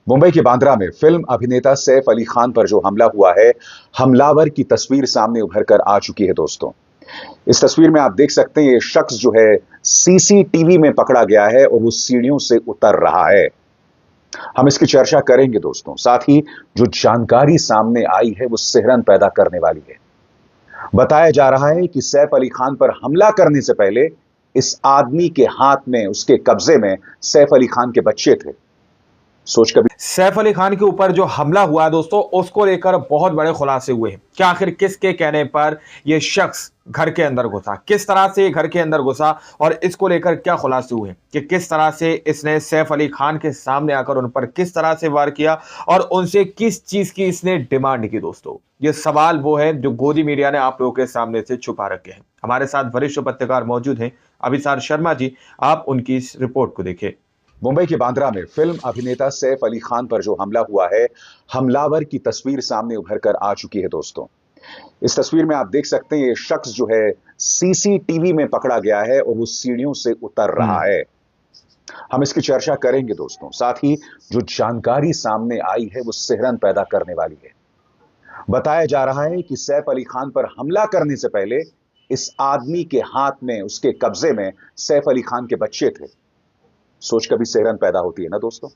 मुंबई के बांद्रा में फिल्म अभिनेता सैफ अली खान पर जो हमला हुआ है, हमलावर की तस्वीर सामने उभर कर आ चुकी है दोस्तों। इस तस्वीर में आप देख सकते हैं ये शख्स जो है सीसीटीवी में पकड़ा गया है और वो सीढ़ियों से उतर रहा है। हम इसकी चर्चा करेंगे दोस्तों। साथ ही जो जानकारी सामने आई है वो सिहरन पैदा करने वाली है। बताया जा रहा है कि सैफ अली खान पर हमला करने से पहले इस आदमी के हाथ में, उसके कब्जे में सैफ अली खान के बच्चे थे। सोच कभी सैफ अली खान के ऊपर जो हमला हुआ है दोस्तों, उसको लेकर बहुत बड़े खुलासे हुए हैं कि आखिर किसके कहने पर यह शख्स घर के अंदर घुसा, किस तरह से घर के अंदर घुसा और इसको लेकर क्या खुलासे हुए कि किस तरह से इसने सैफ अली खान के सामने आकर उन पर किस तरह से वार किया और उनसे किस चीज की इसने डिमांड की। दोस्तों, ये सवाल वो है जो गोदी मीडिया ने आप लोगों के सामने से छुपा रखे हैं। हमारे साथ वरिष्ठ पत्रकार मौजूद हैं, अभिसार शर्मा जी। आप उनकी इस रिपोर्ट को देखें। मुंबई के बांद्रा में फिल्म अभिनेता सैफ अली खान पर जो हमला हुआ है, हमलावर की तस्वीर सामने उभर कर आ चुकी है दोस्तों। इस तस्वीर में आप देख सकते हैं ये शख्स जो है सीसीटीवी में पकड़ा गया है और वो सीढ़ियों से उतर रहा है। हम इसकी चर्चा करेंगे दोस्तों। साथ ही जो जानकारी सामने आई है वो सिहरन पैदा करने वाली है। बताया जा रहा है कि सैफ अली खान पर हमला करने से पहले इस आदमी के हाथ में, उसके कब्जे में सैफ अली खान के बच्चे थे। सोच कभी सिहरन पैदा होती है ना दोस्तों।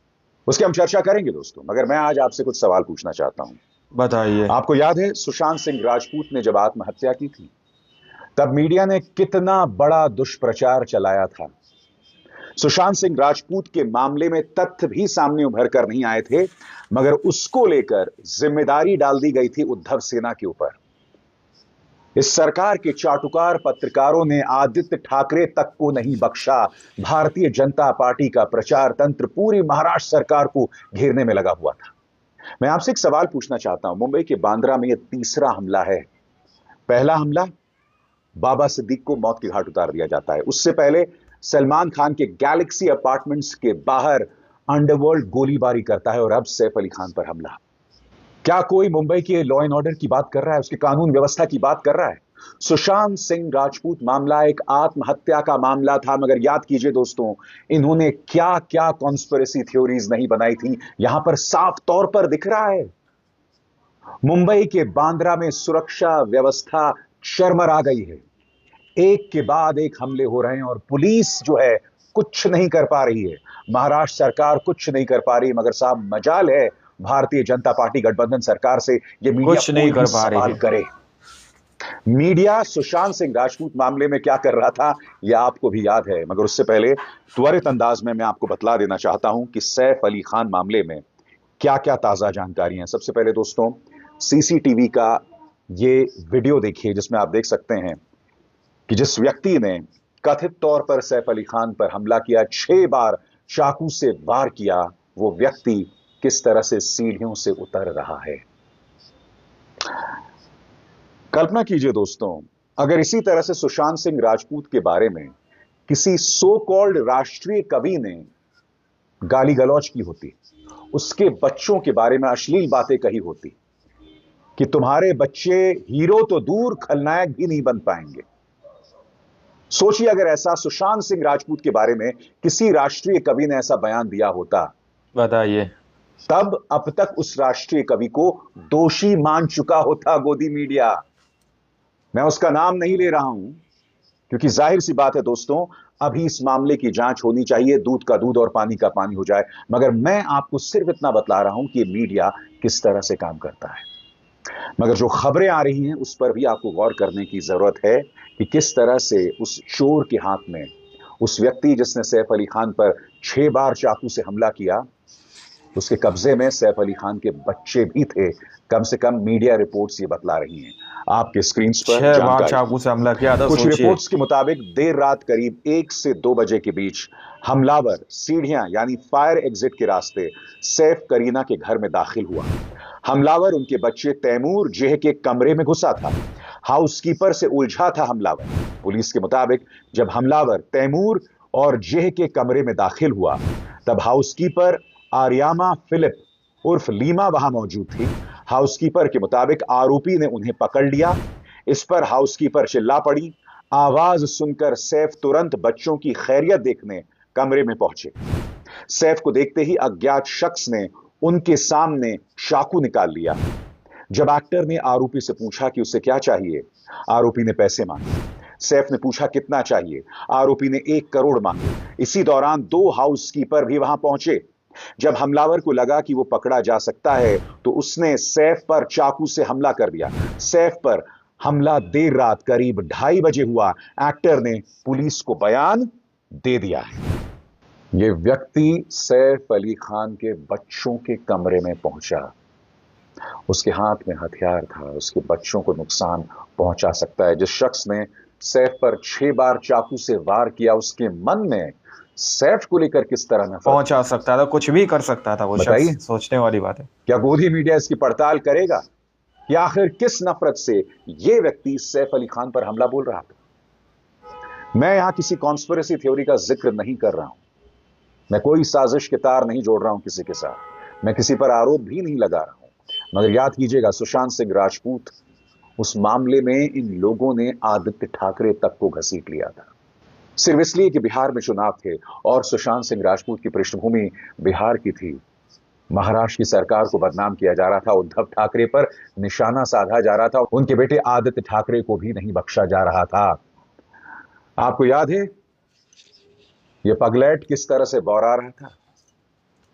उसकी हम चर्चा करेंगे दोस्तों, मगर मैं आज आपसे कुछ सवाल पूछना चाहता हूं। बताइए। आपको याद है सुशांत सिंह राजपूत ने जब आत्महत्या की थी, तब मीडिया ने कितना बड़ा दुष्प्रचार चलाया था। सुशांत सिंह राजपूत के मामले में तथ्य भी सामने उभर कर नहीं आए थे, मगर उसको लेकर जिम्मेदारी डाल दी गई थी उद्धव सेना के ऊपर। इस सरकार के चाटुकार पत्रकारों ने आदित्य ठाकरे तक को नहीं बख्शा। भारतीय जनता पार्टी का प्रचार तंत्र पूरी महाराष्ट्र सरकार को घेरने में लगा हुआ था। मैं आपसे एक सवाल पूछना चाहता हूं। मुंबई के बांद्रा में यह तीसरा हमला है। पहला हमला बाबा सिद्दीक को मौत के घाट उतार दिया जाता है। उससे पहले सलमान खान के गैलेक्सी अपार्टमेंट्स के बाहर अंडरवर्ल्ड गोलीबारी करता है और अब सैफ अली खान पर हमला। क्या कोई मुंबई के लॉ एंड ऑर्डर की बात कर रहा है, उसकी कानून व्यवस्था की बात कर रहा है? सुशांत सिंह राजपूत मामला एक आत्महत्या का मामला था, मगर याद कीजिए दोस्तों, इन्होंने क्या क्या कॉन्स्पिरेसी थ्योरीज नहीं बनाई थी, यहां पर साफ तौर पर दिख रहा है। मुंबई के बांद्रा में सुरक्षा व्यवस्था शर्मरा गई है। एक के बाद एक हमले हो रहे हैं और पुलिस जो है कुछ नहीं कर पा रही है। महाराष्ट्र सरकार कुछ नहीं कर पा रही, मगर साहब मजाल है भारतीय जनता पार्टी गठबंधन सरकार से ये मीडिया कुछ नहीं कोई भी कर पा रही सवाल है। करे। मीडिया सुशांत सिंह राजपूत मामले में क्या कर रहा था यह आपको भी याद है, मगर उससे पहले त्वरित अंदाज में मैं आपको बतला देना चाहता हूं कि सैफ अली खान मामले में क्या क्या ताजा जानकारी है। सबसे पहले दोस्तों, सीसीटीवी का ये वीडियो देखिए जिसमें आप देख सकते हैं कि जिस व्यक्ति ने कथित तौर पर सैफ अली खान पर हमला किया, 6 बार चाकू से वार किया, वो व्यक्ति किस तरह से सीढ़ियों से उतर रहा है। कल्पना कीजिए दोस्तों, अगर इसी तरह से सुशांत सिंह राजपूत के बारे में किसी सो कॉल्ड राष्ट्रीय कवि ने गाली गलौज की होती, उसके बच्चों के बारे में अश्लील बातें कही होती कि तुम्हारे बच्चे हीरो तो दूर खलनायक भी नहीं बन पाएंगे। सोचिए अगर ऐसा सुशांत सिंह राजपूत के बारे में किसी राष्ट्रीय कवि ने ऐसा बयान दिया होता, बताइए। तब अब तक उस राष्ट्रीय कवि को दोषी मान चुका होता गोदी मीडिया। मैं उसका नाम नहीं ले रहा हूं क्योंकि जाहिर सी बात है दोस्तों, अभी इस मामले की जांच होनी चाहिए, दूध का दूध और पानी का पानी हो जाए। मगर मैं आपको सिर्फ इतना बतला रहा हूं कि मीडिया किस तरह से काम करता है। मगर जो खबरें आ रही हैं उस पर भी आपको गौर करने की जरूरत है कि किस तरह से उस चोर के हाथ में, उस व्यक्ति जिसने सैफ अली खान पर 6 बार चाकू से हमला किया, उसके कब्जे में सैफ अली खान के बच्चे भी थे। कम से कम मीडिया रिपोर्ट्स ये बतला रही हैं। आपके स्क्रीन पर 6 बार जानकारी, चाकू से हमला किया था, कुछ सोचिए। रिपोर्ट्स के मुताबिक देर रात करीब 1 से 2 बजे के बीच हमलावर सीढ़ियां यानी फायर एग्जिट के रास्ते सैफ करीना के घर में दाखिल हुआ। हमलावर उनके बच्चे तैमूर जेह के कमरे में घुसा था। हाउसकीपर से उलझा था हमलावर। पुलिस के मुताबिक जब हमलावर तैमूर और जेह के कमरे में दाखिल हुआ, तब हाउसकीपर आर्यामा फिलिप उर्फ लीमा वहां मौजूद थी। हाउसकीपर के मुताबिक आरोपी ने उन्हें पकड़ लिया। इस पर हाउसकीपर चिल्ला पड़ी। आवाज सुनकर सैफ तुरंत बच्चों की खैरियत देखने कमरे में पहुंचे। सैफ को देखते ही अज्ञात शख्स ने उनके सामने चाकू निकाल लिया। जब एक्टर ने आरोपी से पूछा कि उसे क्या चाहिए, आरोपी ने पैसे मांगे। सैफ ने पूछा कितना चाहिए, आरोपी ने 1 करोड़ मांगे। इसी दौरान 2 हाउसकीपर भी वहां पहुंचे। जब हमलावर को लगा कि वो पकड़ा जा सकता है तो उसने सैफ पर चाकू से हमला कर दिया। सैफ पर हमला देर रात करीब 2:30 बजे हुआ। एक्टर ने पुलिस को बयान दे दिया है। यह व्यक्ति सैफ अली खान के बच्चों के कमरे में पहुंचा। उसके हाथ में हथियार था, उसके बच्चों को नुकसान पहुंचा सकता है। जिस शख्स ने सैफ पर 6 बार चाकू से वार किया, उसके मन में सैफ को लेकर किस तरह नफरत पहुंचा सकता था, कुछ भी कर सकता था वो बताइए। शख्स। सोचने वाली बात है। क्या गोदी मीडिया इसकी पड़ताल करेगा कि आखिर किस नफरत से यह व्यक्ति सैफ अली खान पर हमला बोल रहा था? मैं यहां किसी कॉन्स्पिरेसी थ्योरी का जिक्र नहीं कर रहा हूं। मैं कोई साजिश के तार नहीं जोड़ रहा हूं किसी के साथ। मैं किसी पर आरोप भी नहीं लगा रहा हूं। मगर याद कीजिएगा, सुशांत सिंह राजपूत, उस मामले में इन लोगों ने आदित्य ठाकरे तक को घसीट लिया था, सिर्फ इसलिए कि बिहार में चुनाव थे और सुशांत सिंह राजपूत की पृष्ठभूमि बिहार की थी। महाराष्ट्र की सरकार को बदनाम किया जा रहा था, उद्धव ठाकरे पर निशाना साधा जा रहा था, उनके बेटे आदित्य ठाकरे को भी नहीं बख्शा जा रहा था। आपको याद है यह पगलैट किस तरह से बौरा रहा था?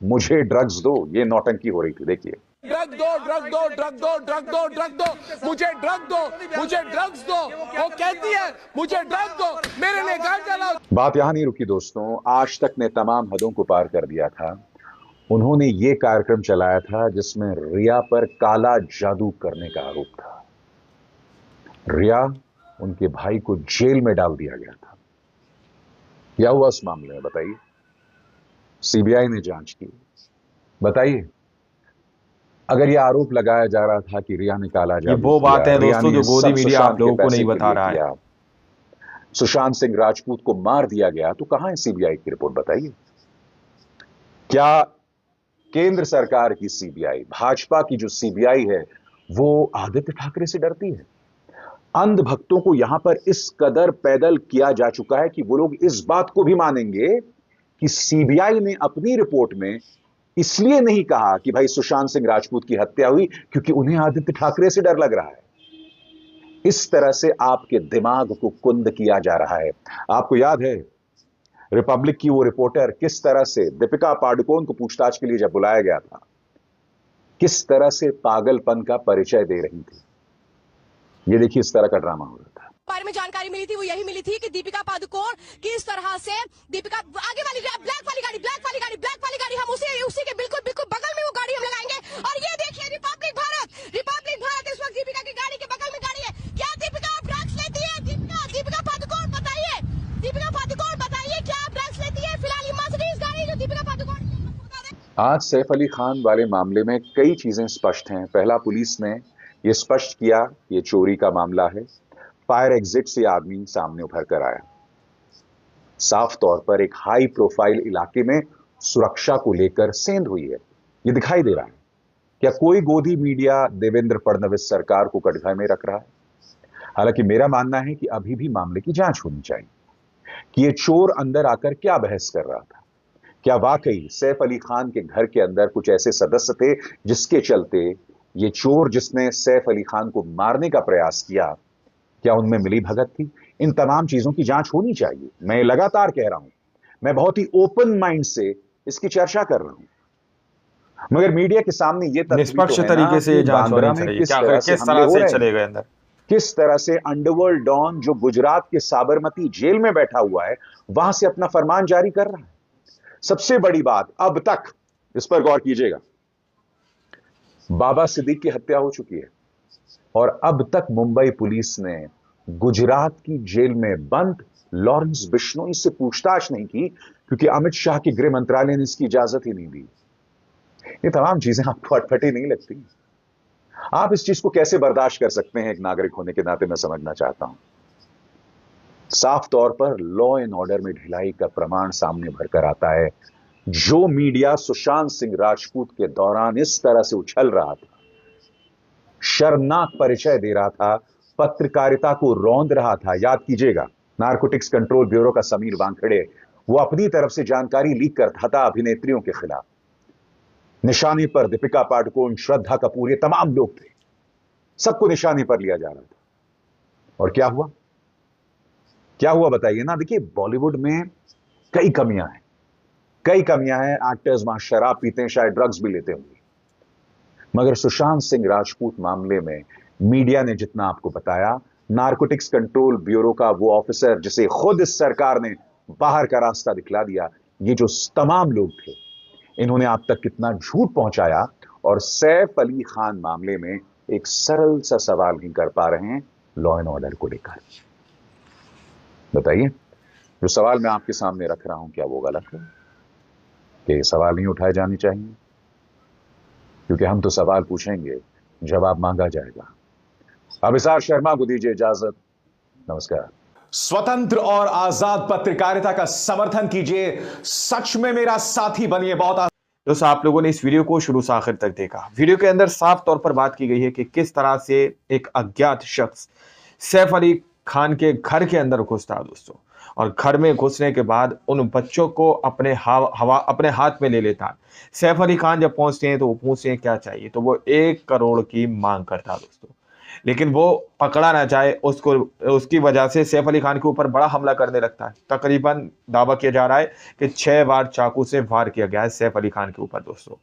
मुझे ड्रग्स दो, ये नौटंकी हो रही थी। देखिए, ड्रग दो, ड्रग दो, ड्रग दो, ड्रग दो, ड्रग दो, मुझे ड्रग दो, मुझे ड्रग्स दो। वो कहती है मुझे ड्रग दो, मेरे लिए गांजा लाओ। बात यहां नहीं रुकी दोस्तों। आज तक ने तमाम हदों को पार कर दिया था। उन्होंने ये कार्यक्रम चलाया था जिसमें रिया पर काला जादू करने का आरोप था। रिया, उनके भाई को जेल में डाल दिया गया था। क्या हुआ उस मामले में बताइए? सीबीआई ने जांच की। बताइए, अगर यह आरोप लगाया जा रहा था कि रिया ने काला जादू ये वो बात है रिया दोस्तों ने जो गोदी सब मीडिया सुशांत आप लोगों के को पैसे नहीं के बता लिए रहा है। किया। सुशांत सिंह राजपूत को मार दिया गया, तो कहां है सीबीआई की रिपोर्ट? बताइए। क्या केंद्र सरकार की सीबीआई, भाजपा की जो सीबीआई है, वो आदित्य ठाकरे से डरती है? अंध भक्तों को यहां पर इस कदर पैदल किया जा चुका है कि वो लोग इस बात को भी मानेंगे कि सीबीआई ने अपनी रिपोर्ट में इसलिए नहीं कहा कि भाई सुशांत सिंह राजपूत की हत्या हुई क्योंकि उन्हें आदित्य ठाकरे से डर लग रहा है। इस तरह से आपके दिमाग को कुंद किया जा रहा है। आपको याद है रिपब्लिक की वो रिपोर्टर किस तरह से दीपिका पादुकोण को पूछताछ के लिए जब बुलाया गया था, किस तरह से पागलपन का परिचय दे रही थी? ये देखिए, इस तरह का ड्रामा हो रहा था। बारे में जानकारी मिली थी, वो यही मिली थी कि दीपिका पादुकोण किस तरह से दीपिका आगे वाली ब्लैक वाली गाड़ी हम उसी के बिल्कुल बगल में वो गाड़ी हम लगाएंगे। और ये देखिए रिपब्लिक भारत इस वक्त दीपिका की गाड़ी के बगल में गाड़ी है। क्या दीपिका ड्रग्स लेती है? दीपिका पादुकोण बताइए, क्या ड्रग्स लेती है? फिलहाल ये मर्सिडीज गाड़ी जो दीपिका पादुकोण। आज सैफ अली खान वाले मामले में कई चीजें स्पष्ट हैं। पहला, पुलिस ने यह स्पष्ट किया ये चोरी का मामला है। फायर एग्जिट से आदमी सामने उभर कर आया। साफ तौर पर एक हाई प्रोफाइल इलाके में सुरक्षा को लेकर सेंध हुई है, यह दिखाई दे रहा है। क्या कोई गोदी मीडिया देवेंद्र फडणवीस सरकार को कटघरे में रख रहा है? हालांकि मेरा मानना है कि अभी भी मामले की जांच होनी चाहिए कि यह चोर अंदर आकर क्या बहस कर रहा था। क्या वाकई सैफ अली खान के घर के अंदर कुछ ऐसे सदस्य थे जिसके चलते यह चोर जिसने सैफ अली खान को मारने का प्रयास किया, क्या उनमें मिली भगत थी? इन तमाम चीजों की जांच होनी चाहिए। मैं लगातार कह रहा हूं, मैं बहुत ही ओपन माइंड से इसकी चर्चा कर रहा हूं। मगर मीडिया के सामने यह निष्पक्ष तरीके से जांच होनी चाहिए। किस तरह से चलेगा अंदर? किस तरह से अंडरवर्ल्ड डॉन जो गुजरात के साबरमती जेल में बैठा हुआ है, वहां से अपना फरमान जारी कर रहा है। सबसे बड़ी बात, अब तक इस पर गौर कीजिएगा, बाबा सिद्दीक की हत्या हो चुकी है और अब तक मुंबई पुलिस ने गुजरात की जेल में बंद लॉरेंस बिश्नोई से पूछताछ नहीं की क्योंकि अमित शाह के गृह मंत्रालय ने इसकी इजाजत ही नहीं दी। ये तमाम चीजें आपको अटपटी नहीं लगती? आप इस चीज को कैसे बर्दाश्त कर सकते हैं? एक नागरिक होने के नाते मैं समझना चाहता हूं। साफ तौर पर लॉ एंड ऑर्डर में ढिलाई का प्रमाण सामने भरकर आता है। जो मीडिया सुशांत सिंह राजपूत के दौरान इस तरह से उछल रहा था, शर्मनाक परिचय दे रहा था, पत्रकारिता को रौंद रहा था। याद कीजिएगा, नारकोटिक्स कंट्रोल ब्यूरो का समीर वानखेड़े, वो अपनी तरफ से जानकारी लीक करता था अभिनेत्रियों के खिलाफ। निशाने पर दीपिका पादुकोण, श्रद्धा कपूर, ये तमाम लोग थे। सबको निशाने पर लिया जा रहा था। और क्या हुआ? क्या हुआ बताइए ना। देखिए, बॉलीवुड में कई कमियां हैं। एक्टर्स वहां शराब पीते हैं, शायद ड्रग्स भी लेते होंगे, मगर सुशांत सिंह राजपूत मामले में मीडिया ने जितना आपको बताया, नारकोटिक्स कंट्रोल ब्यूरो का वो ऑफिसर जिसे खुद इस सरकार ने बाहर का रास्ता दिखला दिया, ये जो तमाम लोग थे, इन्होंने आप तक कितना झूठ पहुंचाया। और सैफ अली खान मामले में एक सरल सा सवाल नहीं कर पा रहे हैं लॉ एंड ऑर्डर को लेकर। बताइए, जो सवाल मैं आपके सामने रख रहा हूं, क्या वो गलत है? कि सवाल नहीं उठाए जाने चाहिए? क्योंकि हम तो सवाल पूछेंगे, जवाब मांगा जाएगा। अभिसार शर्मा को दीजिए इजाजत। नमस्कार। स्वतंत्र और आजाद पत्रकारिता का समर्थन कीजिए, सच में मेरा साथी बनिए। बहुत दोस्तों, आप लोगों ने इस वीडियो को शुरू से आखिर तक देखा। वीडियो के अंदर साफ तौर पर बात की गई है कि किस तरह से एक अज्ञात शख्स सैफ अली खान के घर के अंदर घुसता दोस्तों, और घर में घुसने के बाद उन बच्चों को अपने हाथ में ले लेता। सैफ अली खान जब पहुंचते हैं तो वो पूछते हैं क्या चाहिए, तो वो 1 करोड़ की मांग करता दोस्तों, लेकिन वो पकड़ा ना जाए उसकी वजह से सैफ अली खान के ऊपर बड़ा हमला करने लगता है। तकरीबन दावा किया जा रहा है कि 6 बार चाकू से वार किया गया है सैफ अली खान के ऊपर दोस्तों।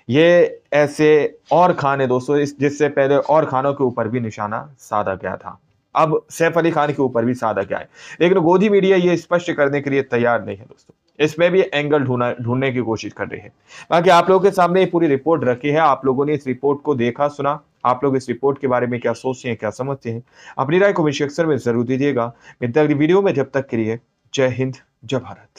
ये ऐसे और खान है दोस्तों, जिससे पहले और खानों के ऊपर भी निशाना साधा गया था। अब सैफ अली खान के ऊपर भी साधा गया है, लेकिन गोदी मीडिया ये स्पष्ट करने के लिए तैयार नहीं है दोस्तों। इसमें भी एंगल ढूंढने की कोशिश कर रही है। बाकी आप लोगों के सामने पूरी रिपोर्ट रखी है, आप लोगों ने इस रिपोर्ट को देखा, सुना। आप लोग इस रिपोर्ट के बारे में क्या सोचते हैं, क्या समझते हैं, अपनी राय कमेंट सेक्शन में जरूर दीजिएगा। मिलते हैं अगली वीडियो में, जब तक के लिए जय हिंद, जय भारत।